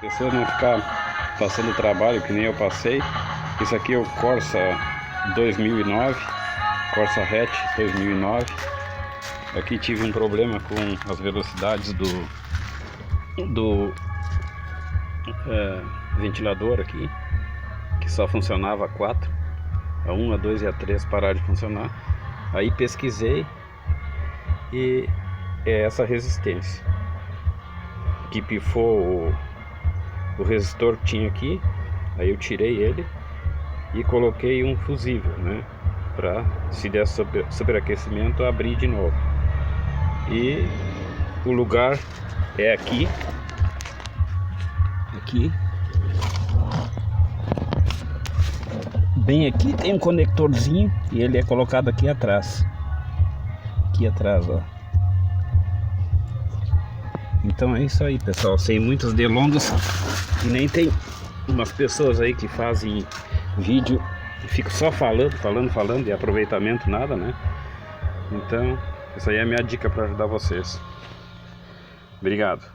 Pessoa não ficar passando trabalho que nem eu passei. Isso aqui é o Corsa 2009, Corsa hatch 2009. Aqui tive um problema com as velocidades do ventilador aqui, que só funcionava a 4, a 1, a 2 e a 3 pararam de funcionar. Aí pesquisei e é essa resistência que pifou o resistor que tinha aqui. Aí eu tirei ele e coloquei um fusível, né, para, se der superaquecimento, abrir de novo. E o lugar é aqui, bem aqui tem um conectorzinho e ele é colocado aqui atrás, ó. Então é isso aí, pessoal, sem muitas delongas, e nem tem umas pessoas aí que fazem vídeo e ficam só falando e aproveitamento nada, né? Então essa aí é a minha dica para ajudar vocês. Obrigado.